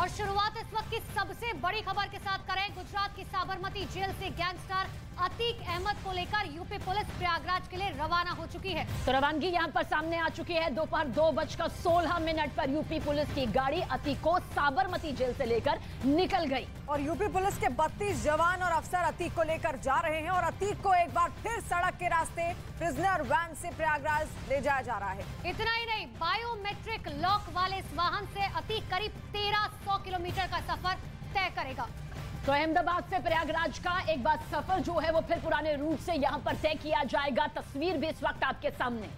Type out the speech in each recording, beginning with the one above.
और शुरुआत इस वक्त की सबसे बड़ी खबर के साथ करें। गुजरात की साबरमती जेल से गैंगस्टर अतीक अहमद को लेकर यूपी पुलिस प्रयागराज के लिए रवाना हो चुकी है। तो रवानगी यहां पर सामने आ चुकी है। दोपहर 2:16 पर यूपी पुलिस की गाड़ी अतीक को साबरमती जेल से लेकर निकल गई और यूपी पुलिस के 32 जवान और अफसर अतीक को लेकर जा रहे हैं और अतीक को एक बार फिर सड़क के रास्ते प्रिजनर वैन से प्रयागराज ले जाया जा रहा है। इतना ही नहीं, बायोमेट्रिक लॉक वाले इस वाहन से अतीक करीब 1300 किलोमीटर का सफर तय करेगा। तो अहमदाबाद से प्रयागराज का एक बार सफर जो है वो फिर पुराने रूट से यहां पर तय किया जाएगा। तस्वीर भी इस वक्त आपके सामने।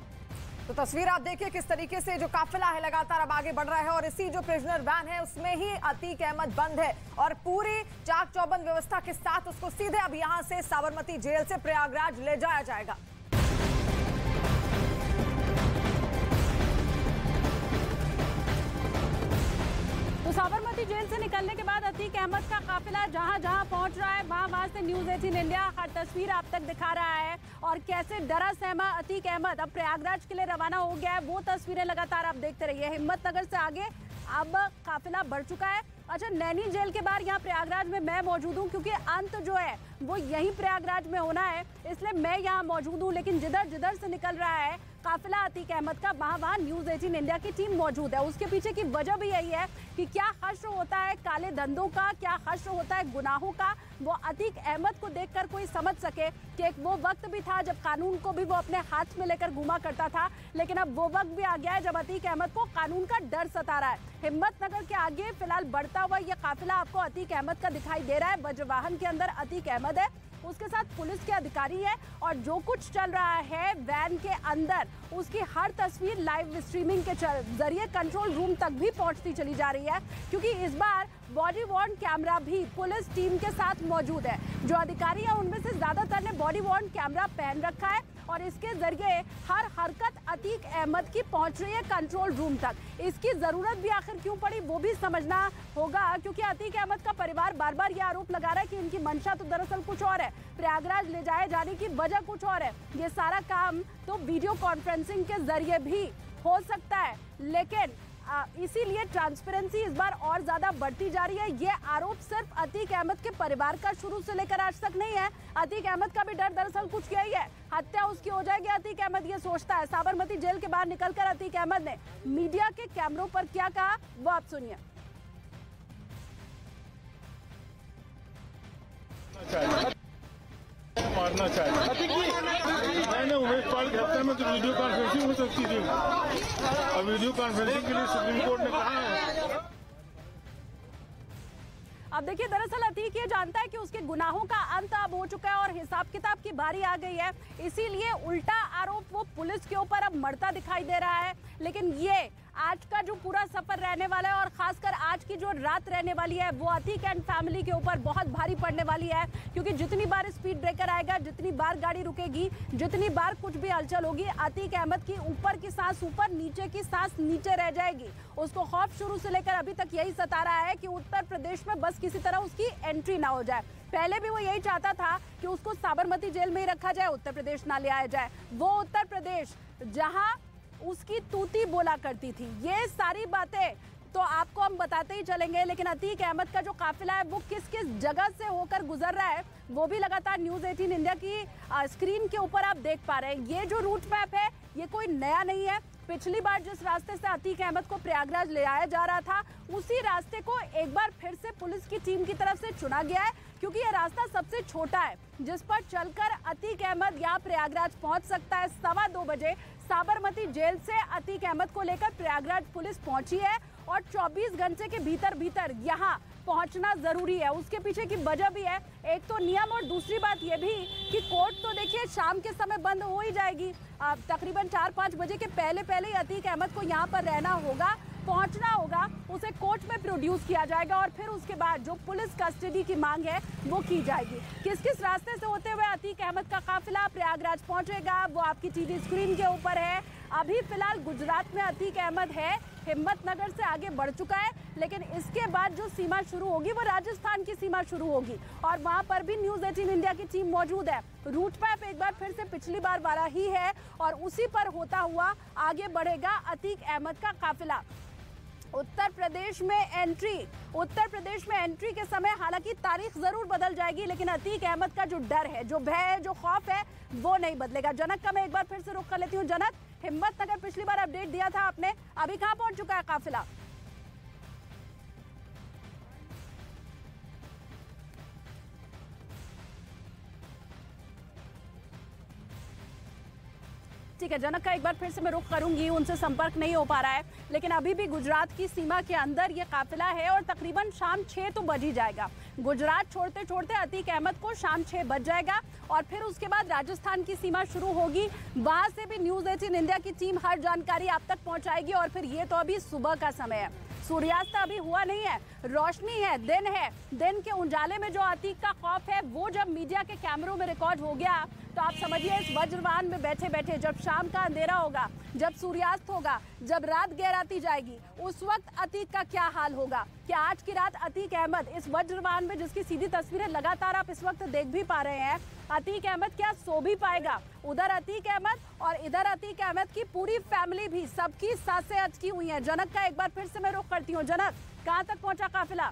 तो तस्वीर आप देखिए किस तरीके से जो काफिला है लगातार अब आगे बढ़ रहा है और इसी जो प्रिजनर वैन है उसमें ही अतीक अहमद बंद है और पूरी चाक चौबंद व्यवस्था के साथ उसको सीधे अब यहां से साबरमती जेल से प्रयागराज ले जाया जाएगा। तो साबरमती जेल से निकलने के बाद अतीक अहमद का काफिला जहां जहां पहुंच रहा है वहां से न्यूज़ 18 इंडिया हर तस्वीर आप तक दिखा रहा है और कैसे डरा सहमा अतीक अहमद अब प्रयागराज के लिए रवाना हो गया है वो तस्वीरें लगातार आप देखते रहिए। हिम्मतनगर से आगे अब काफिला बढ़ चुका है। अच्छा, नैनी जेल के बाहर यहाँ प्रयागराज में मैं मौजूद हूँ क्योंकि अंत जो है वो यहीं प्रयागराज में होना है, इसलिए मैं यहाँ मौजूद हूँ। लेकिन जिधर जिधर से निकल रहा है काफिला अतीक अहमद का वहां न्यूज़ 18 इंडिया की टीम मौजूद है। उसके पीछे की वजह भी यही है कि क्या हश्र होता है काले धंधों का, क्या हश्र होता है गुनाहों का, वो अतीक अहमद को देखकर कोई समझ सके कि एक वो वक्त भी था जब कानून को भी वो अपने हाथ में लेकर घूमा करता था, लेकिन अब वो वक्त भी आ गया है जब अतीक अहमद को कानून का डर सता रहा है। हिम्मतनगर के आगे फिलहाल बढ़ता हुआ ये काफिला आपको अतीक अहमद का दिखाई दे रहा है। वज्रवाहन के अंदर अतीक अहमद है, उसके साथ पुलिस के अधिकारी है और जो कुछ चल रहा है वैन के अंदर उसकी हर तस्वीर लाइव स्ट्रीमिंग के जरिए कंट्रोल रूम तक भी पहुंचती चली जा रही है क्योंकि इस बार बॉडी वॉर्न कैमरा भी पुलिस टीम के साथ मौजूद है। जो अधिकारी हैं उनमें से ज्यादातर ने बॉडी वॉर्न कैमरा पहन रखा है और इसके जरिए हर हरकत अतीक अहमद की पहुंच रही है कंट्रोल रूम तक। इसकी जरूरत भी आखिर क्यों पड़ी वो भी समझना होगा क्योंकि अतीक अहमद का परिवार बार बार यह आरोप लगा रहा है कि इनकी मंशा तो दरअसल कुछ और है, प्रयागराज ले जाए जाने की वजह कुछ और है। ये सारा काम तो वीडियो कॉन्फ्रेंसिंग के जरिए भी हो सकता है, लेकिन इसीलिए ट्रांसपेरेंसी इस बार और ज्यादा बढ़ती जा रही है। ये आरोप सिर्फ अतीक अहमद के परिवार का शुरू से लेकर आज तक नहीं है। अतीक अहमद का भी डर दरअसल कुछ यही है, हत्या उसकी हो जाएगी, अतीक अहमद ये सोचता है। साबरमती जेल के बाहर निकलकर अतीक अहमद ने मीडिया के कैमरों पर क्या कहा वो आप सुनिए। मारना चाहिए। मैंने उमेश पाल के हफ्ते में तो वीडियो कॉन्फ्रेंसिंग हो सकती थी और वीडियो कॉन्फ्रेंसिंग के लिए सुप्रीम कोर्ट ने कहा है। अब देखिए, दरअसल अतीक ये जानता है कि उसके गुनाहों का अंत अब हो चुका है और हिसाब किताब की बारी आ गई है, इसीलिए उल्टा आरोप वो पुलिस के ऊपर अब मरता दिखाई दे रहा है। लेकिन ये आज का जो पूरा सफर रहने वाला है और खासकर आज की जो रात रहने वाली है वो अतीक एंड फैमिली के ऊपर बहुत भारी पड़ने वाली है क्योंकि जितनी बार स्पीड ब्रेकर आएगा, जितनी बार गाड़ी रुकेगी, जितनी बार कुछ भी हलचल होगी, अतीक अहमद की ऊपर की सांस ऊपर, नीचे की सांस नीचे रह जाएगी। उसको खौफ शुरू से लेकर अभी तक यही सता रहा है कि उत्तर प्रदेश में बस किसी तरह उसकी एंट्री ना हो जाए। पहले भी वो यही चाहता था कि उसको साबरमती जेल में ही रखा जाए, उत्तर प्रदेश ना ले आया जाए, वो उत्तर प्रदेश जहां उसकी तूती बोला करती थी। ये सारी बातें तो आपको हम बताते ही चलेंगे, लेकिन अतीक अहमद का जो काफिला है वो किस किस जगह से होकर गुजर रहा है वो भी लगातार न्यूज़ 18 इंडिया की स्क्रीन के ऊपर आप देख पा रहे हैं। ये जो रूट मैप है ये कोई नया नहीं है। पिछली बार जिस रास्ते से अतीक अहमद को प्रयागराज ले आया जा रहा था उसी रास्ते को एक बार फिर से पुलिस की टीम की तरफ से चुना गया है क्योंकि यह रास्ता सबसे छोटा है जिस पर चलकर अतीक अहमद यहाँ प्रयागराज पहुंच सकता है। 2:15 बजे साबरमती जेल से अतीक अहमद को लेकर प्रयागराज पुलिस पहुंची है और 24 घंटे के भीतर यहाँ पहुंचना जरूरी है। उसके पीछे की वजह भी है, एक तो नियम और दूसरी बात यह भी कि कोर्ट तो देखिए शाम के समय बंद हो ही जाएगी। तकरीबन 4-5 बजे के पहले ही अतीक अहमद को यहाँ पर रहना होगा, पहुंचना होगा, उसे कोर्ट में प्रोड्यूस किया जाएगा और फिर उसके बाद जो पुलिस कस्टडी की मांग है वो की जाएगी। किस किस रास्ते से होते हुए अतीक अहमद का काफिला प्रयागराज पहुंचेगा वो आपकी टीवी स्क्रीन के ऊपर है। अभी फिलहाल गुजरात में अतीक अहमद है, हिम्मतनगर से आगे बढ़ चुका है, लेकिन इसके बाद जो सीमा शुरू होगी वो राजस्थान की सीमा शुरू होगी और वहां पर भी न्यूज़ 18 इंडिया की टीम मौजूद है। रूट मैप एक बार फिर से पिछली बार वाला ही है और उसी पर होता हुआ आगे बढ़ेगा अतीक अहमद का काफिला। उत्तर प्रदेश में एंट्री के समय हालांकि तारीख जरूर बदल जाएगी, लेकिन अतीक अहमद का जो डर है, जो भय है, जो खौफ है, वो नहीं बदलेगा। जनक का मैं एक बार फिर से रुख कर लेती हूँ। जनक, हिम्मतनगर पिछली बार अपडेट दिया था आपने, अभी कहां पहुंच चुका है काफिला? ठीक है, जनक का एक बार फिर से मैं रुख करूंगी, उनसे संपर्क नहीं हो पा रहा है, लेकिन अभी भी गुजरात की सीमा के अंदर ये काफिला है और तकरीबन शाम 6 तो बज ही जाएगा। गुजरात छोड़ते छोड़ते अतीक अहमद को शाम 6 बज जाएगा और फिर उसके बाद राजस्थान की सीमा शुरू होगी। वहां से भी न्यूज 18 इंडिया की टीम हर जानकारी आप तक पहुंचाएगी और फिर ये तो अभी सुबह का समय है, सूर्यास्त अभी हुआ नहीं है, रोशनी है, दिन है। दिन के उजाले में जो अतीक का खौफ है वो जब मीडिया के कैमरों में रिकॉर्ड हो गया तो आप समझिए इस वज्रवाहन में बैठे बैठे जब शाम का अंधेरा होगा, जब सूर्यास्त होगा, जब रात गहराती जाएगी, उस वक्त अतीक का क्या हाल होगा। क्या आज की रात अतीक अहमद इस वज्रवाहन में, जिसकी सीधी तस्वीरें लगातार आप इस वक्त देख भी पा रहे हैं, अतीक अहमद क्या सो भी पाएगा? उधर अतीक अहमद और इधर अतीक अहमद की पूरी फैमिली भी, सबकी सांसें अटकी हुई हैं। जनक का एक बार फिर से मैं रुख करती हूँ। जनक, कहाँ तक पहुंचा काफिला?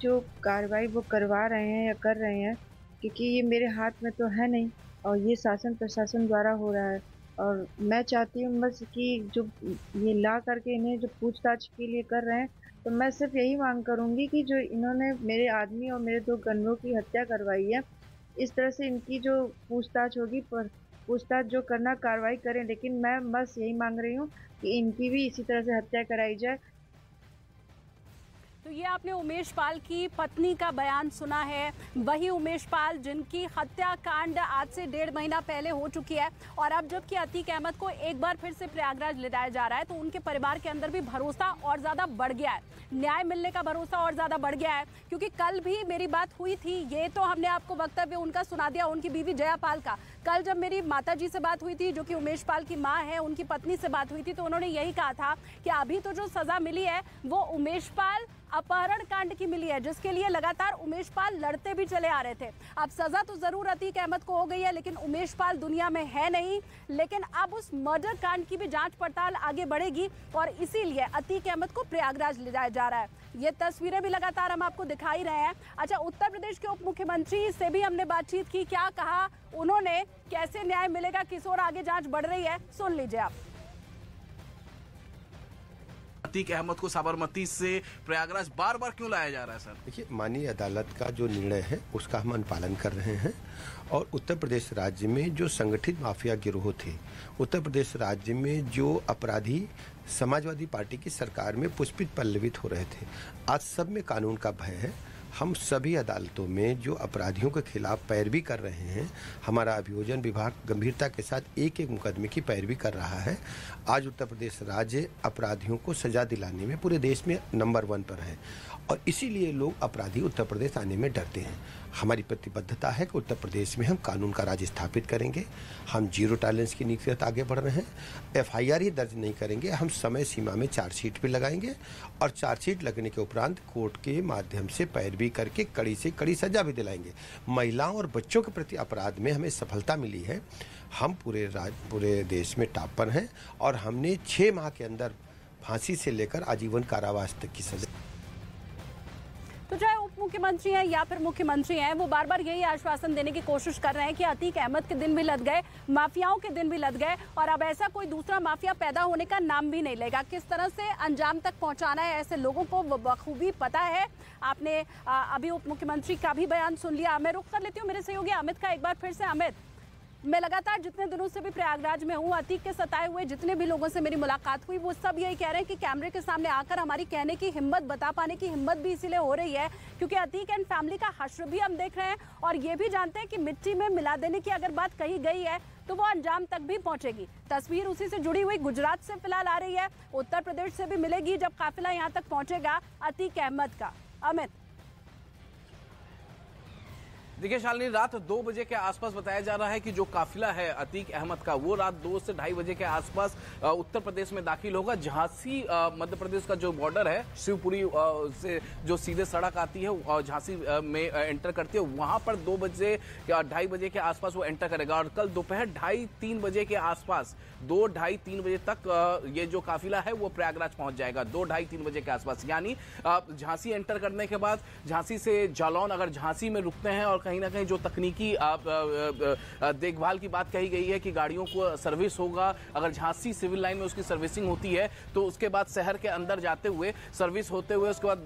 जो कार्रवाई वो करवा रहे हैं या कर रहे हैं, क्योंकि ये मेरे हाथ में तो है नहीं और ये शासन प्रशासन द्वारा हो रहा है। और मैं चाहती हूँ बस कि जो ये ला करके इन्हें जो पूछताछ के लिए कर रहे हैं, तो मैं सिर्फ यही मांग करूँगी कि जो इन्होंने मेरे आदमी और मेरे 2 गनरों की हत्या करवाई है, इस तरह से इनकी जो पूछताछ होगी, पूछताछ जो करना कार्रवाई करें, लेकिन मैं बस यही मांग रही हूँ कि इनकी भी इसी तरह से हत्या कराई जाए। तो ये आपने उमेश पाल की पत्नी का बयान सुना है, वही उमेश पाल जिनकी हत्याकांड आज से 1.5 महीना पहले हो चुकी है और अब जबकि अतीक अहमद को एक बार फिर से प्रयागराज ले जाया जा रहा है तो उनके परिवार के अंदर भी भरोसा और ज़्यादा बढ़ गया है, न्याय मिलने का भरोसा और ज़्यादा बढ़ गया है। क्योंकि कल भी मेरी बात हुई थी, ये तो हमने आपको वक्तव्य उनका सुना दिया, उनकी बीवी जया पाल का। कल जब मेरी माताजी से बात हुई थी, जो कि उमेश पाल की माँ है, उनकी पत्नी से बात हुई थी, तो उन्होंने यही कहा था कि अभी तो जो सज़ा मिली है वो उमेश पाल अपहरण कांड की मिली है, जिसके लिए लगातार उमेश पाल लड़ते भी चले आ रहे थे। अब सजा तो जरूर अतीक अहमद को हो गई है, लेकिन उमेश पाल दुनिया में है नहीं। लेकिन अब उस मर्डर कांड की भी जांच पड़ताल आगे बढ़ेगी और इसीलिए अतीक अहमद को प्रयागराज ले जाया जा रहा है। ये तस्वीरें भी लगातार हम आपको दिखाई रहे हैं। अच्छा, उत्तर प्रदेश के उप मुख्यमंत्री से भी हमने बातचीत की, क्या कहा उन्होंने, कैसे न्याय मिलेगा, किस ओर आगे जांच बढ़ रही है, सुन लीजिए आप। अतीक अहमद को साबरमती से प्रयागराज बार बार क्यों लाया जा रहा है सर? देखिए, माननीय अदालत का जो निर्णय है उसका हम अनुपालन कर रहे हैं और उत्तर प्रदेश राज्य में जो संगठित माफिया गिरोह थे, उत्तर प्रदेश राज्य में जो अपराधी समाजवादी पार्टी की सरकार में पुष्पित पल्लवित हो रहे थे, आज सब में कानून का भय है। हम सभी अदालतों में जो अपराधियों के खिलाफ पैरवी कर रहे हैं, हमारा अभियोजन विभाग गंभीरता के साथ एक एक मुकदमे की पैरवी कर रहा है। आज उत्तर प्रदेश राज्य अपराधियों को सजा दिलाने में पूरे देश में नंबर 1 पर है और इसीलिए लोग अपराधी उत्तर प्रदेश आने में डरते हैं। हमारी प्रतिबद्धता है कि उत्तर प्रदेश में हम कानून का राज स्थापित करेंगे। हम जीरो टॉलरेंस की नीति के साथ आगे बढ़ रहे हैं। FIR ही दर्ज नहीं करेंगे, हम समय सीमा में चार्जशीट भी लगाएंगे और चार्जशीट लगने के उपरांत कोर्ट के माध्यम से पैरवी करके कड़ी से कड़ी सजा भी दिलाएंगे। महिलाओं और बच्चों के प्रति अपराध में हमें सफलता मिली है। हम पूरे देश में टॉप पर हैं और हमने 6 माह के अंदर फांसी से लेकर आजीवन कारावास तक की सजा। तो चाहे उप मुख्यमंत्री हैं या फिर मुख्यमंत्री हैं, वो बार बार यही आश्वासन देने की कोशिश कर रहे हैं कि अतीक अहमद के दिन भी लद गए, माफियाओं के दिन भी लद गए और अब ऐसा कोई दूसरा माफिया पैदा होने का नाम भी नहीं लेगा। किस तरह से अंजाम तक पहुंचाना है ऐसे लोगों को बखूबी पता है। आपने अभी उप मुख्यमंत्री का भी बयान सुन लिया। मैं रुख कर लेती हूँ मेरे सहयोगी अमित का एक बार फिर से। अमित, मैं लगातार जितने दिनों से भी प्रयागराज में हूँ, अतीक के सताए हुए जितने भी लोगों से मेरी मुलाकात हुई, वो सब यही कह रहे हैं कि कैमरे के सामने आकर हमारी कहने की हिम्मत, बता पाने की हिम्मत भी इसीलिए हो रही है क्योंकि अतीक एंड फैमिली का हश्र भी हम देख रहे हैं और ये भी जानते हैं कि मिट्टी में मिला देने की अगर बात कही गई है तो वो अंजाम तक भी पहुंचेगी। तस्वीर उसी से जुड़ी हुई गुजरात से फिलहाल आ रही है, उत्तर प्रदेश से भी मिलेगी जब काफिला यहाँ तक पहुंचेगा अतीक अहमद का। अमित, देखिए शालिनी, रात 2 बजे के आसपास बताया जा रहा है कि जो काफिला है अतीक अहमद का वो रात 2 से 2:30 बजे के आसपास उत्तर प्रदेश में दाखिल होगा। झांसी मध्य प्रदेश का जो बॉर्डर है शिवपुरी से जो सीधे सड़क आती है और झांसी में एंटर करती है, वहां पर 2 बजे या 2:30 बजे के आसपास वो एंटर करेगा। और कल दोपहर 2:30-3 बजे के आसपास 2-2:30-3 बजे तक ये जो काफिला है वो प्रयागराज पहुंच जाएगा। 2-2:30-3 बजे के आसपास, यानी झांसी एंटर करने के बाद झांसी से जालौन, अगर झांसी में रुकते हैं और कहीं ना कहीं जो तकनीकी देखभाल की बात कही गई है कि गाड़ियों को सर्विस होगा, अगर झांसी सिविल लाइन में उसकी सर्विसिंग होती है तो उसके बाद शहर के अंदर जाते हुए सर्विस होते हुए उसके बाद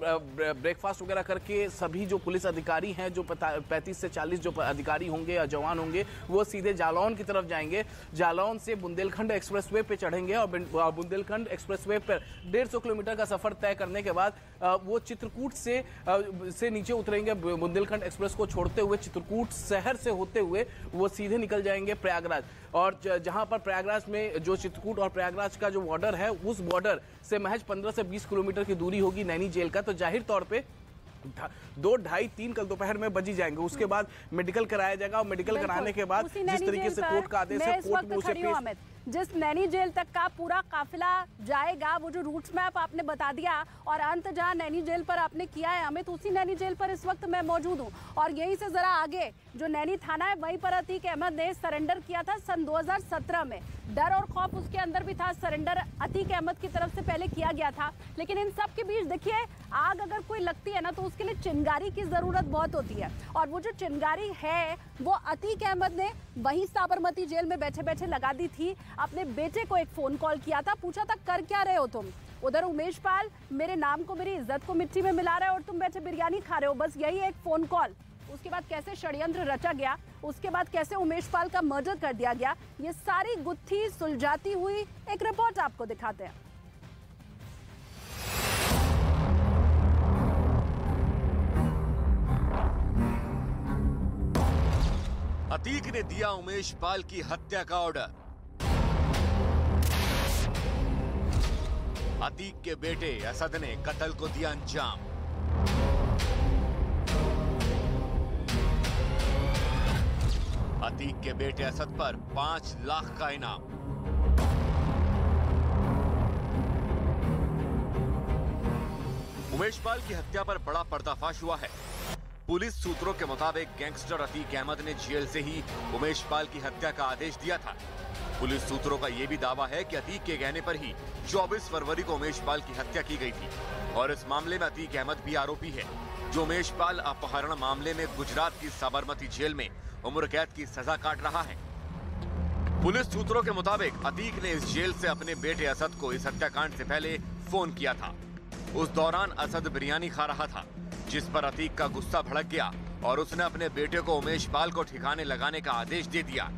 ब्रेकफास्ट वगैरह करके सभी जो पुलिस अधिकारी हैं, जो 35 से 40 जो अधिकारी होंगे या जवान होंगे, वो सीधे जालौन की तरफ जाएंगे। जालौन से बुंदेलखंड एक्सप्रेसवे पे चढ़ेंगे और बुंदेलखंड एक्सप्रेसवे पर 150 किलोमीटर का सफर तय करने के बाद वो चित्रकूट से नीचे उतरेंगे। बुंदेलखंड एक्सप्रेस को छोड़ते हुए चित्रकूट शहर से होते हुए वो सीधे निकल जाएंगे प्रयागराज। और जहां पर प्रयागराज में जो चित्रकूट और प्रयागराज का जो बॉर्डर है, उस बॉर्डर से महज 15 से 20 किलोमीटर की दूरी होगी नैनी जेल का। तो जाहिर तौर पे 2-2:30-3 कल दोपहर में बजी जाएंगे। उसके बाद मेडिकल कराया जाएगा और मेडिकल कराने के बाद जिस तरीके से कोर्ट का आदेश है, कोर्ट में उसे पेश। जिस नैनी जेल तक का पूरा काफिला जाएगा, वो जो रूट्स मैप आपने बता दिया और अंत जहां नैनी जेल पर आपने किया है अमित, उसी नैनी जेल पर इस वक्त मैं मौजूद हूं। और यहीं से जरा आगे जो नैनी थाना है, वहीं पर अतीक अहमद ने सरेंडर किया था सन 2017 में। डर और खौफ उसके अंदर भी था। सरेंडर अतीक अहमद की तरफ से पहले किया गया था, लेकिन इन सब के बीच देखिए, आग अगर कोई लगती है ना तो उसके लिए चिंगारी की जरूरत बहुत होती है। और वो जो चिंगारी है वो अतीक अहमद ने वहीं साबरमती जेल में बैठे बैठे लगा दी थी। अपने बेटे को एक फोन कॉल किया था, पूछा था कर क्या रहे हो तुम। उधर उमेश पाल मेरे नाम को, मेरी इज्जत को मिट्टी में मिला रहे हो और तुम बैठे बिरयानी खा रहे हो। बस यही एक फोन कॉल। उसके बाद कैसे षड्यंत्र रचा गया, उसके बाद कैसे उमेश पाल का मर्डर कर दिया गया, ये सारी गुत्थी सुलझाती हुई एक रिपोर्ट आपको दिखाते हैं। अतीक ने दिया उमेश पाल की हत्या का ऑर्डर। अतीक के बेटे असद ने कत्ल को दिया अंजाम। अतीक के बेटे असद पर 5 लाख का इनाम। उमेश पाल की हत्या पर बड़ा पर्दाफाश हुआ है। पुलिस सूत्रों के मुताबिक गैंगस्टर अतीक अहमद ने जेल से ही उमेश पाल की हत्या का आदेश दिया था। पुलिस सूत्रों का यह भी दावा है कि अतीक के कहने पर ही 24 फरवरी को उमेश पाल की हत्या की गई थी और इस मामले में अतीक अहमद भी आरोपी है, जो उमेश पाल अपहरण मामले में गुजरात की साबरमती जेल में उम्र कैद की सजा काट रहा है। पुलिस सूत्रों के मुताबिक अतीक ने इस जेल से अपने बेटे असद को इस हत्याकांड से पहले फोन किया था। उस दौरान असद बिरयानी खा रहा था, जिस पर अतीक का गुस्सा भड़क गया और उसने अपने बेटे को उमेश पाल को ठिकाने लगाने का आदेश दे दिया।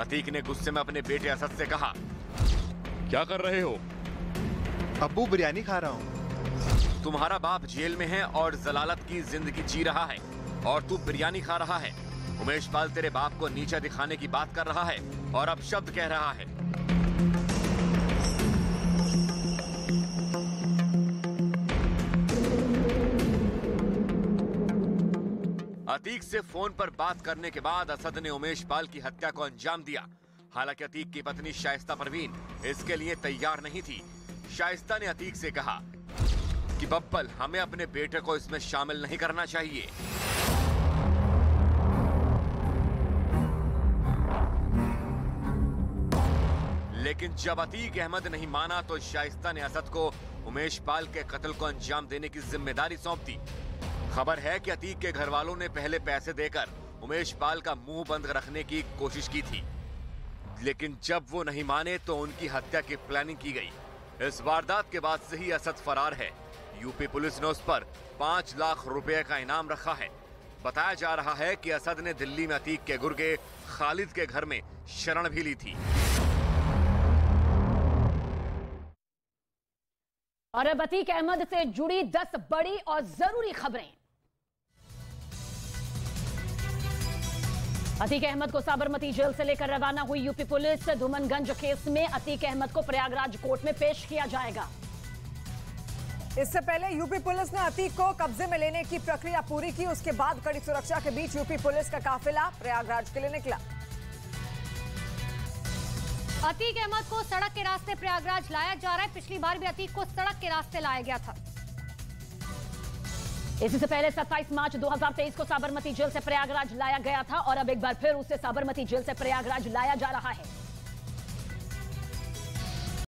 अतीक ने गुस्से में अपने बेटे असद से कहा, क्या कर रहे हो? अब्बू बिरयानी खा रहा हूँ। तुम्हारा बाप जेल में है और जलालत की जिंदगी जी रहा है और तू बिरयानी खा रहा है। उमेश पाल तेरे बाप को नीचा दिखाने की बात कर रहा है और अब शब्द कह रहा है। अतीक से फोन पर बात करने के बाद असद ने उमेश पाल की हत्या को अंजाम दिया। हालांकि अतीक की पत्नी शाइस्ता परवीन इसके लिए तैयार नहीं थी। शाइस्ता ने अतीक से कहा कि बब्बल, हमें अपने बेटे को इसमें शामिल नहीं करना चाहिए। लेकिन जब अतीक अहमद नहीं माना तो शाइस्ता ने असद को उमेश पाल के कत्ल को अंजाम देने की जिम्मेदारी सौंप दी। खबर है कि अतीक के घर वालों ने पहले पैसे देकर उमेश पाल का मुंह बंद रखने की कोशिश की थी, लेकिन जब वो नहीं माने तो उनकी हत्या की प्लानिंग की गई। इस वारदात के बाद से ही असद फरार है। यूपी पुलिस ने उस पर 5 लाख रुपए का इनाम रखा है। बताया जा रहा है कि असद ने दिल्ली में अतीक के गुर्गे खालिद के घर में शरण भी ली थी। और अब अतीक अहमद से जुड़ी 10 बड़ी और जरूरी खबरें। अतीक अहमद को साबरमती जेल से लेकर रवाना हुई यूपी पुलिस। धूमनगंज केस में अतीक अहमद को प्रयागराज कोर्ट में पेश किया जाएगा। इससे पहले यूपी पुलिस ने अतीक को कब्जे में लेने की प्रक्रिया पूरी की। उसके बाद कड़ी सुरक्षा के बीच यूपी पुलिस का काफिला प्रयागराज के लिए निकला। अतीक अहमद को सड़क के रास्ते प्रयागराज लाया जा रहा है। पिछली बार भी अतीक को सड़क के रास्ते लाया गया था। इसी से पहले 27 मार्च 2023 को साबरमती जेल से प्रयागराज लाया गया था और अब एक बार फिर उसे साबरमती जेल से प्रयागराज लाया जा रहा है।